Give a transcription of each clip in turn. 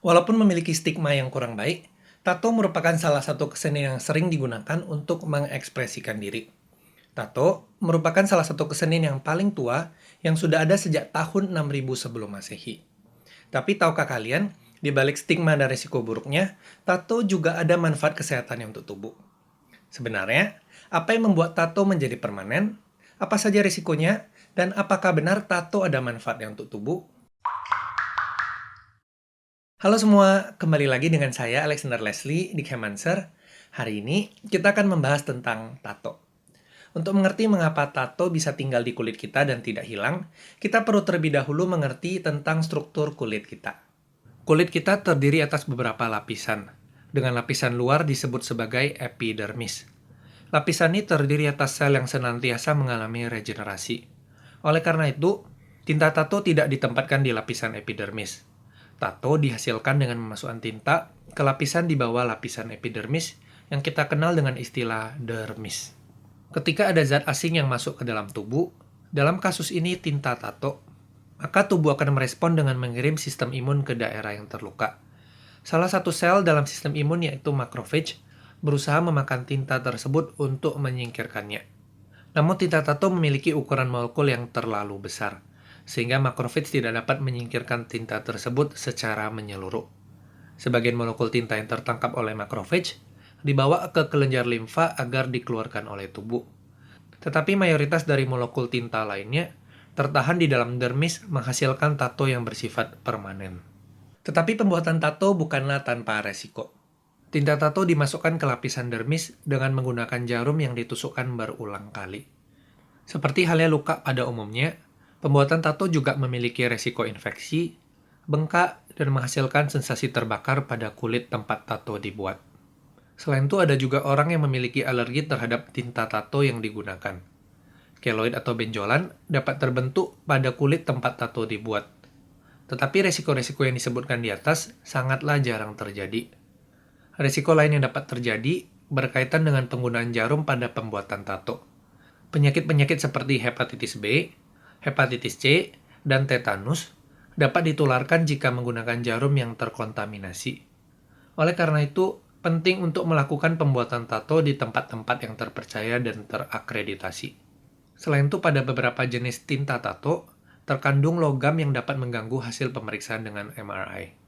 Walaupun memiliki stigma yang kurang baik, tato merupakan salah satu kesenian yang sering digunakan untuk mengekspresikan diri. Tato merupakan salah satu kesenian yang paling tua yang sudah ada sejak tahun 6000 sebelum Masehi. Tapi tahukah kalian, di balik stigma dan risiko buruknya, tato juga ada manfaat kesehatannya untuk tubuh. Sebenarnya, apa yang membuat tato menjadi permanen? Apa saja risikonya? Dan apakah benar tato ada manfaatnya untuk tubuh? Halo semua, kembali lagi dengan saya Alexander Leslie di Chemancer. Hari ini kita akan membahas tentang tato. Untuk mengerti mengapa tato bisa tinggal di kulit kita dan tidak hilang, kita perlu terlebih dahulu mengerti tentang struktur kulit kita. Kulit kita terdiri atas beberapa lapisan, dengan lapisan luar disebut sebagai epidermis. Lapisan ini terdiri atas sel yang senantiasa mengalami regenerasi. Oleh karena itu, tinta tato tidak ditempatkan di lapisan epidermis. Tato dihasilkan dengan memasukkan tinta ke lapisan di bawah lapisan epidermis yang kita kenal dengan istilah dermis. Ketika ada zat asing yang masuk ke dalam tubuh, dalam kasus ini tinta tato, maka tubuh akan merespon dengan mengirim sistem imun ke daerah yang terluka. Salah satu sel dalam sistem imun yaitu makrofage berusaha memakan tinta tersebut untuk menyingkirkannya. Namun tinta tato memiliki ukuran molekul yang terlalu besar, sehingga makrofage tidak dapat menyingkirkan tinta tersebut secara menyeluruh. Sebagian molekul tinta yang tertangkap oleh makrofage dibawa ke kelenjar limfa agar dikeluarkan oleh tubuh. Tetapi mayoritas dari molekul tinta lainnya tertahan di dalam dermis menghasilkan tato yang bersifat permanen. Tetapi pembuatan tato bukanlah tanpa resiko. Tinta tato dimasukkan ke lapisan dermis dengan menggunakan jarum yang ditusukkan berulang kali. Seperti halnya luka pada umumnya, pembuatan tato juga memiliki resiko infeksi, bengkak, dan menghasilkan sensasi terbakar pada kulit tempat tato dibuat. Selain itu ada juga orang yang memiliki alergi terhadap tinta tato yang digunakan. Keloid atau benjolan dapat terbentuk pada kulit tempat tato dibuat. Tetapi resiko-resiko yang disebutkan di atas sangatlah jarang terjadi. Resiko lain yang dapat terjadi berkaitan dengan penggunaan jarum pada pembuatan tato. Penyakit-penyakit seperti hepatitis B, hepatitis C, dan tetanus dapat ditularkan jika menggunakan jarum yang terkontaminasi. Oleh karena itu, penting untuk melakukan pembuatan tato di tempat-tempat yang terpercaya dan terakreditasi. Selain itu, pada beberapa jenis tinta tato, terkandung logam yang dapat mengganggu hasil pemeriksaan dengan MRI.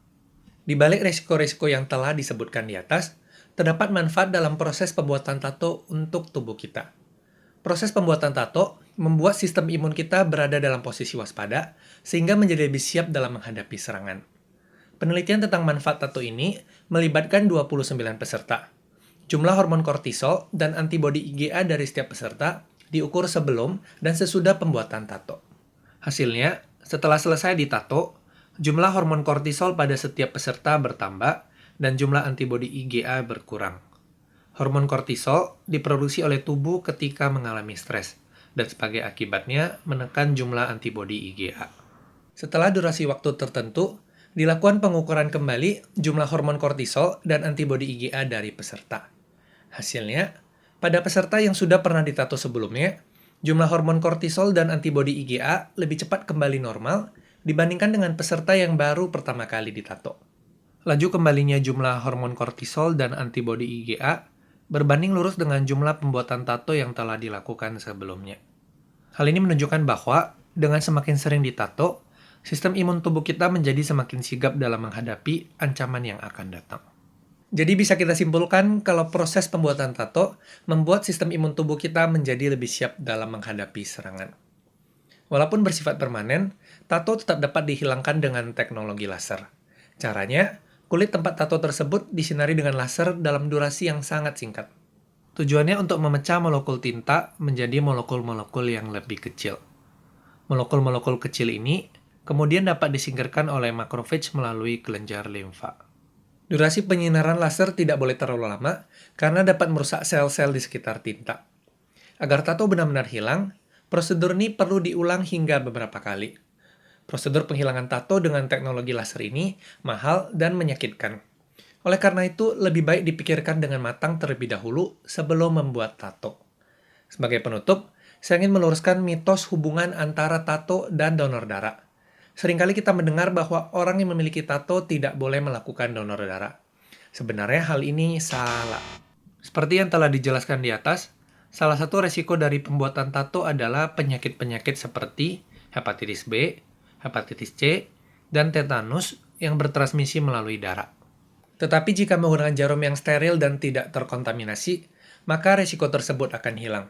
Di balik risiko-risiko yang telah disebutkan di atas, terdapat manfaat dalam proses pembuatan tato untuk tubuh kita. Proses pembuatan tato membuat sistem imun kita berada dalam posisi waspada, sehingga menjadi lebih siap dalam menghadapi serangan. Penelitian tentang manfaat tato ini melibatkan 29 peserta. Jumlah hormon kortisol dan antibodi IgA dari setiap peserta diukur sebelum dan sesudah pembuatan tato. Hasilnya, setelah selesai ditato, jumlah hormon kortisol pada setiap peserta bertambah dan jumlah antibodi IgA berkurang. Hormon kortisol diproduksi oleh tubuh ketika mengalami stres, dan sebagai akibatnya menekan jumlah antibodi IgA. Setelah durasi waktu tertentu, dilakukan pengukuran kembali jumlah hormon kortisol dan antibodi IgA dari peserta. Hasilnya, pada peserta yang sudah pernah ditato sebelumnya, jumlah hormon kortisol dan antibodi IgA lebih cepat kembali normal dibandingkan dengan peserta yang baru pertama kali ditato. Laju kembalinya jumlah hormon kortisol dan antibodi IgA berbanding lurus dengan jumlah pembuatan tato yang telah dilakukan sebelumnya. Hal ini menunjukkan bahwa dengan semakin sering ditato, sistem imun tubuh kita menjadi semakin sigap dalam menghadapi ancaman yang akan datang. Jadi bisa kita simpulkan kalau proses pembuatan tato membuat sistem imun tubuh kita menjadi lebih siap dalam menghadapi serangan. Walaupun bersifat permanen, tato tetap dapat dihilangkan dengan teknologi laser. Caranya, kulit tempat tato tersebut disinari dengan laser dalam durasi yang sangat singkat. Tujuannya untuk memecah molekul tinta menjadi molekul-molekul yang lebih kecil. Molekul-molekul kecil ini kemudian dapat disingkirkan oleh makrofage melalui kelenjar limfa. Durasi penyinaran laser tidak boleh terlalu lama karena dapat merusak sel-sel di sekitar tinta. Agar tato benar-benar hilang, prosedur ini perlu diulang hingga beberapa kali. Prosedur penghilangan tato dengan teknologi laser ini mahal dan menyakitkan. Oleh karena itu, lebih baik dipikirkan dengan matang terlebih dahulu sebelum membuat tato. Sebagai penutup, saya ingin meluruskan mitos hubungan antara tato dan donor darah. Seringkali kita mendengar bahwa orang yang memiliki tato tidak boleh melakukan donor darah. Sebenarnya hal ini salah. Seperti yang telah dijelaskan di atas, salah satu resiko dari pembuatan tato adalah penyakit-penyakit seperti hepatitis B, hepatitis C, dan tetanus yang bertransmisi melalui darah. Tetapi jika menggunakan jarum yang steril dan tidak terkontaminasi, maka resiko tersebut akan hilang.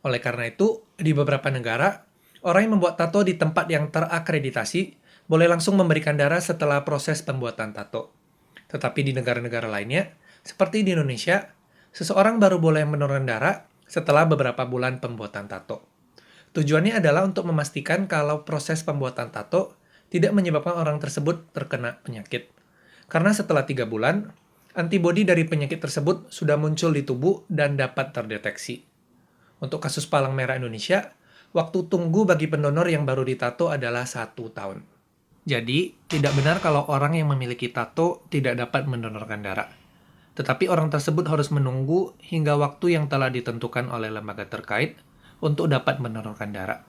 Oleh karena itu, di beberapa negara, orang yang membuat tato di tempat yang terakreditasi boleh langsung memberikan darah setelah proses pembuatan tato. Tetapi di negara-negara lainnya, seperti di Indonesia, seseorang baru boleh menurunkan darah setelah beberapa bulan pembuatan tato. Tujuannya adalah untuk memastikan kalau proses pembuatan tato tidak menyebabkan orang tersebut terkena penyakit. Karena setelah 3 bulan, antibodi dari penyakit tersebut sudah muncul di tubuh dan dapat terdeteksi. Untuk kasus palang merah Indonesia, waktu tunggu bagi pendonor yang baru ditato adalah 1 tahun. Jadi, tidak benar kalau orang yang memiliki tato tidak dapat mendonorkan darah. Tetapi orang tersebut harus menunggu hingga waktu yang telah ditentukan oleh lembaga terkait untuk dapat mendonorkan darah.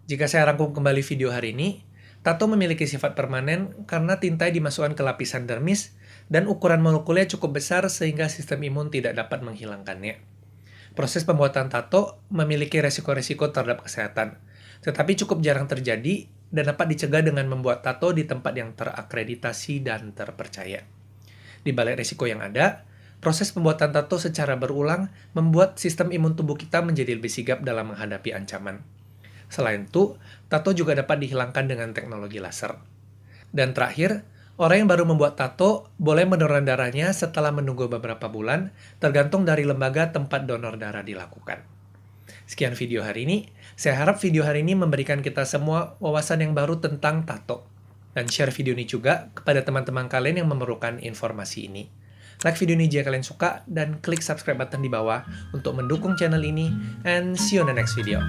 Jika saya rangkum kembali video hari ini, tato memiliki sifat permanen karena tinta dimasukkan ke lapisan dermis dan ukuran molekulnya cukup besar sehingga sistem imun tidak dapat menghilangkannya. Proses pembuatan tato memiliki resiko-resiko terhadap kesehatan, tetapi cukup jarang terjadi dan dapat dicegah dengan membuat tato di tempat yang terakreditasi dan terpercaya. Di balik resiko yang ada, proses pembuatan tato secara berulang membuat sistem imun tubuh kita menjadi lebih sigap dalam menghadapi ancaman. Selain itu, tato juga dapat dihilangkan dengan teknologi laser. Dan terakhir, orang yang baru membuat tato boleh mendonorkan darahnya setelah menunggu beberapa bulan, tergantung dari lembaga tempat donor darah dilakukan. Sekian video hari ini. Saya harap video hari ini memberikan kita semua wawasan yang baru tentang tato. Dan share video ini juga kepada teman-teman kalian yang memerlukan informasi ini. Like video ini jika kalian suka, dan klik subscribe button di bawah untuk mendukung channel ini. And see you on the next video.